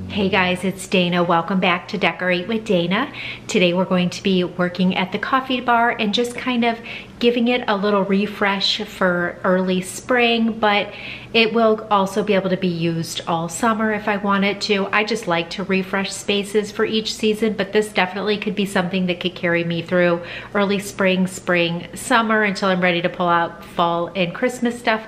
Hey guys, it's Dana. Welcome back to Decorate with Dana. Today we're going to be working at the coffee bar and just kind of giving it a little refresh for early spring, but it will also be able to be used all summer if I wanted to. I just like to refresh spaces for each season, but this definitely could be something that could carry me through early spring, summer until I'm ready to pull out fall and Christmas stuff.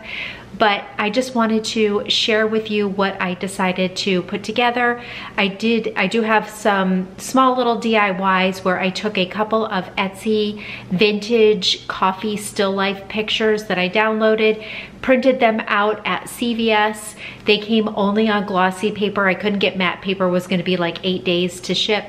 But I just wanted to share with you what I decided to put together. I do have some small little DIYs where I took a couple of Etsy vintage coffee still life pictures that I downloaded, printed them out at CVS. They came only on glossy paper. I couldn't get matte paper, it was gonna be like 8 days to ship.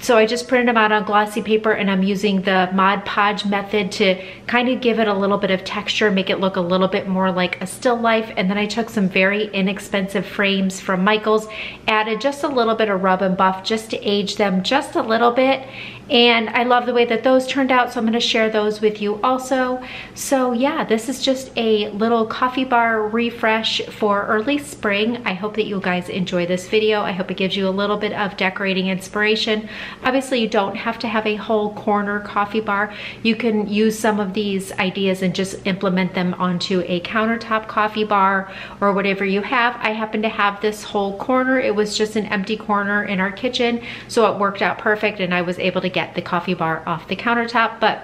So I just printed them out on glossy paper, and I'm using the Mod Podge method to kind of give it a little bit of texture, make it look a little bit more like a still life. And then I took some very inexpensive frames from Michael's, added just a little bit of rub and buff just to age them just a little bit. And I love the way that those turned out, so I'm gonna share those with you also. So yeah, this is just a little coffee bar refresh for early spring. I hope that you guys enjoy this video. I hope it gives you a little bit of decorating inspiration. Obviously, you don't have to have a whole corner coffee bar. You can use some of these ideas and just implement them onto a countertop coffee bar or whatever you have. I happen to have this whole corner. It was just an empty corner in our kitchen, so it worked out perfect, and I was able to get the coffee bar off the countertop. But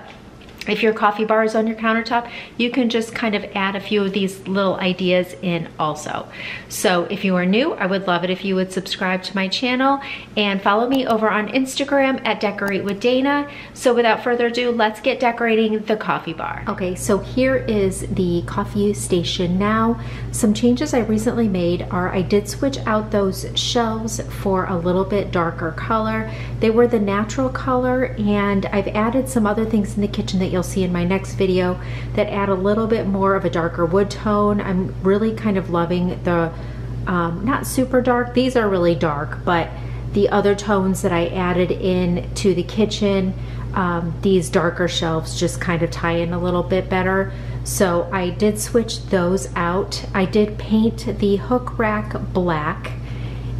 if your coffee bar is on your countertop, you can just kind of add a few of these little ideas in also. So if you are new, I would love it if you would subscribe to my channel and follow me over on Instagram at Decorate with Dana. So without further ado, let's get decorating the coffee bar. Okay, so here is the coffee station now. Some changes I recently made are I did switch out those shelves for a little bit darker color. They were the natural color, and I've added some other things in the kitchen that you'll see in my next video that add a little bit more of a darker wood tone. I'm really kind of loving the, not super dark, these are really dark, but the other tones that I added in to the kitchen, these darker shelves just kind of tie in a little bit better. So I did switch those out. I did paint the hook rack black,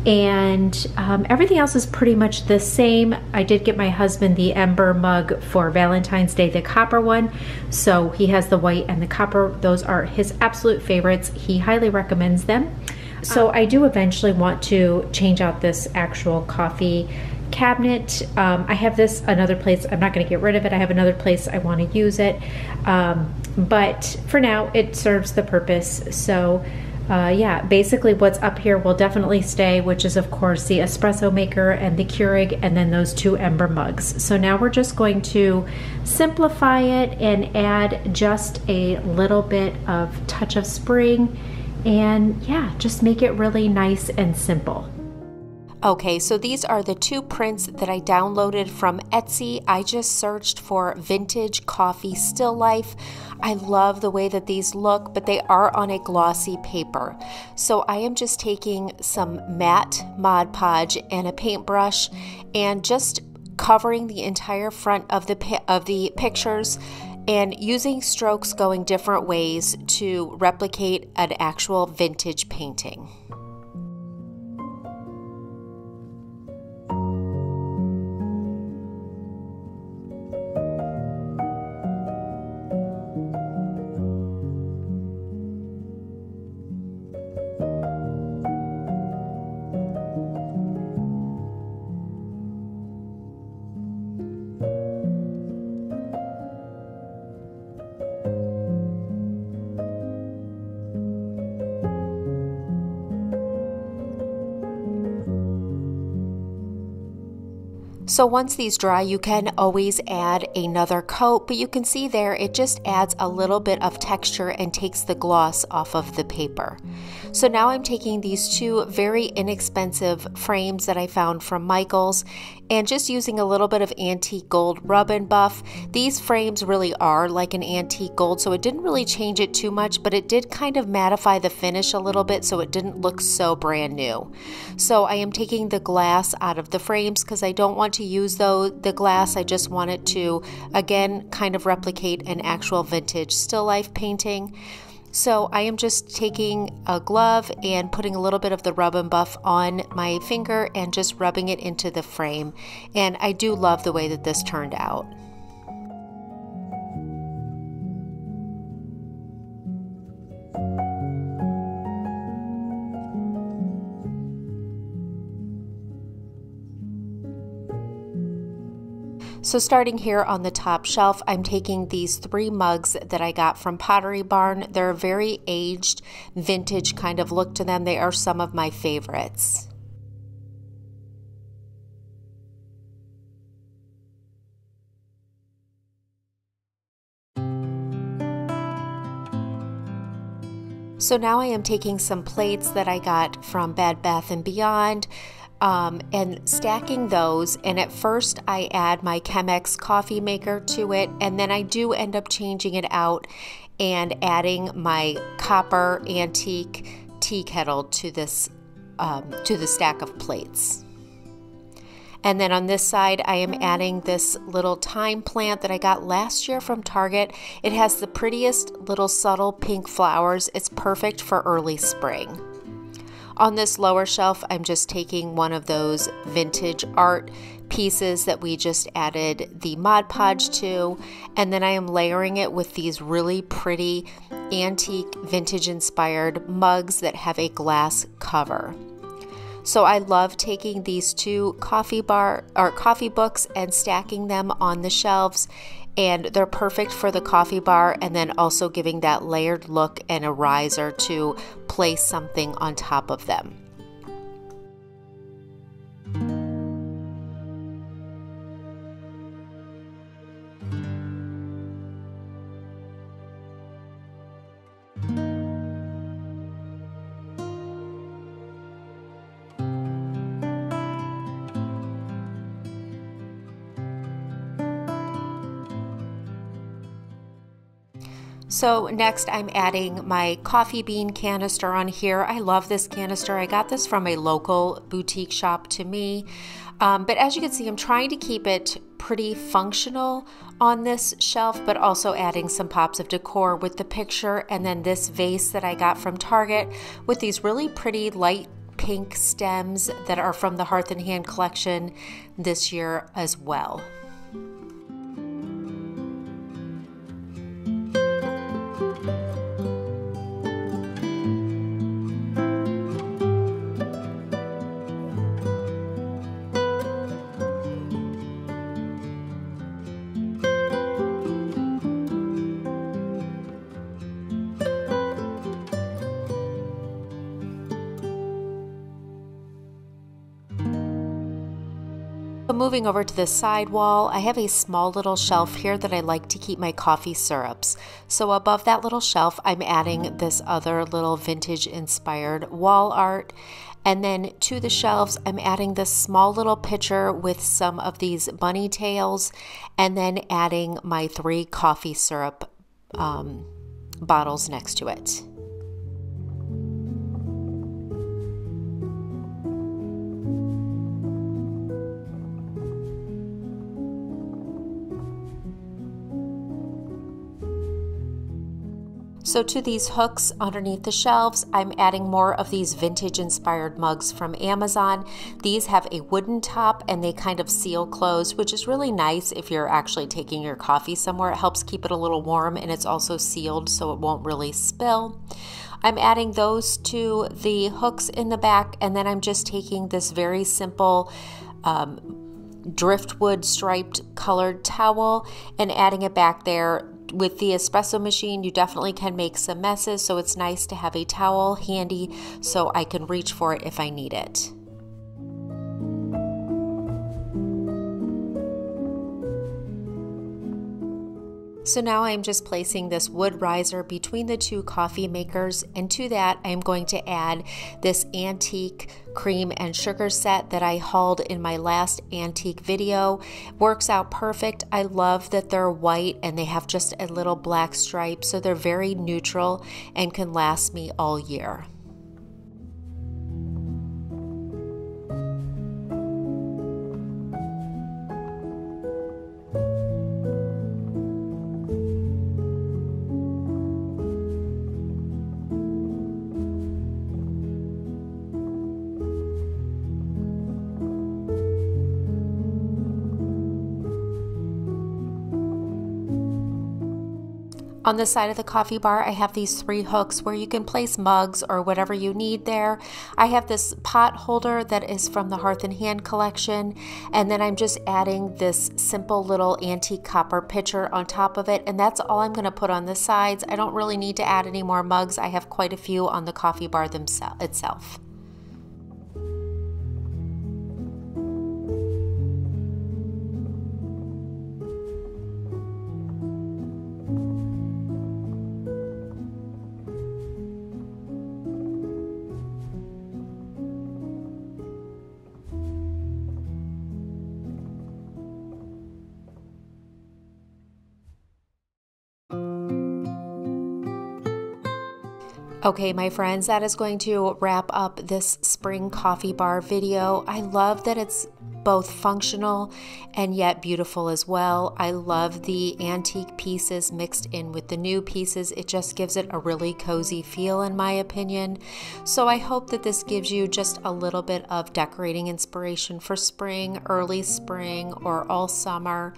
and everything else is pretty much the same. I did get my husband the Ember mug for Valentine's Day, the copper one. So he has the white and the copper. Those are his absolute favorites. He highly recommends them. So I do eventually want to change out this actual coffee cabinet. I have this another place. I'm not going to get rid of it. I have another place I want to use it. But for now, it serves the purpose. So yeah, basically what's up here will definitely stay, which is of course the espresso maker and the Keurig, and then those two Ember mugs. So now we're just going to simplify it and add just a little bit of touch of spring, and yeah, just make it really nice and simple. Okay, so these are the two prints that I downloaded from Etsy. I just searched for vintage coffee still life. I love the way that these look, but they are on a glossy paper. So I am just taking some matte Mod Podge and a paintbrush and just covering the entire front of the pictures and using strokes going different ways to replicate an actual vintage painting. So once these dry, you can always add another coat, but you can see there it just adds a little bit of texture and takes the gloss off of the paper. So now I'm taking these two very inexpensive frames that I found from Michael's and just using a little bit of antique gold rub and buff. These frames really are like an antique gold, so it didn't really change it too much, but it did kind of mattify the finish a little bit so it didn't look so brand new. So I am taking the glass out of the frames because I don't want to use the glass. I just want it to, again, kind of replicate an actual vintage still life painting. So I am just taking a glove and putting a little bit of the rub and buff on my finger and just rubbing it into the frame. And I do love the way that this turned out. So starting here on the top shelf, I'm taking these 3 mugs that I got from Pottery Barn. They're a very aged, vintage kind of look to them. They are some of my favorites. So now I am taking some plates that I got from Bed Bath & Beyond, and stacking those, and at first I add my CHEMEX coffee maker to it, and then I do end up changing it out and adding my copper antique tea kettle to this to the stack of plates. And then on this side, I am adding this little thyme plant that I got last year from Target. It has the prettiest little subtle pink flowers. It's perfect for early spring. On this lower shelf, I'm just taking one of those vintage art pieces that we just added the Mod Podge to, and then I am layering it with these really pretty antique vintage inspired mugs that have a glass cover. So I love taking these 2 coffee books and stacking them on the shelves, and they're perfect for the coffee bar, and then also giving that layered look and a riser to place something on top of them. So next I'm adding my coffee bean canister on here. I love this canister. I got this from a local boutique shop to me. But as you can see, I'm trying to keep it pretty functional on this shelf, but also adding some pops of decor with the picture, and then this vase that I got from Target with these really pretty light pink stems that are from the Hearth and Hand collection this year as well. Moving over to the side wall, I have a small little shelf here that I like to keep my coffee syrups. So above that little shelf, I'm adding this other little vintage inspired wall art. And then to the shelves, I'm adding this small little pitcher with some of these bunny tails, and then adding my 3 coffee syrup bottles next to it. So to these hooks underneath the shelves, I'm adding more of these vintage inspired mugs from Amazon. These have a wooden top and they kind of seal closed, which is really nice if you're actually taking your coffee somewhere. It helps keep it a little warm, and it's also sealed so it won't really spill. I'm adding those to the hooks in the back, and then I'm just taking this very simple driftwood striped colored towel and adding it back there. With the espresso machine, you definitely can make some messes, so it's nice to have a towel handy so I can reach for it if I need it. So now I'm just placing this wood riser between the 2 coffee makers, and to that I'm going to add this antique cream and sugar set that I hauled in my last antique video. Works out perfect. I love that they're white and they have just a little black stripe, so they're very neutral and can last me all year. On the side of the coffee bar, I have these 3 hooks where you can place mugs or whatever you need there. I have this pot holder that is from the Hearth and Hand collection, and then I'm just adding this simple little antique copper pitcher on top of it, and that's all I'm going to put on the sides. I don't really need to add any more mugs. I have quite a few on the coffee bar itself. Okay, my friends, that is going to wrap up this spring coffee bar video. I love that it's both functional and yet beautiful as well. I love the antique pieces mixed in with the new pieces. It just gives it a really cozy feel, in my opinion. So I hope that this gives you just a little bit of decorating inspiration for spring, early spring, or all summer.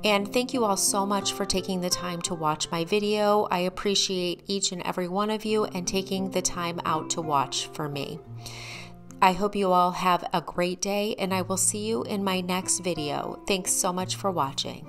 And thank you all so much for taking the time to watch my video. I appreciate each and every one of you and taking the time out to watch for me. I hope you all have a great day, and I will see you in my next video. Thanks so much for watching.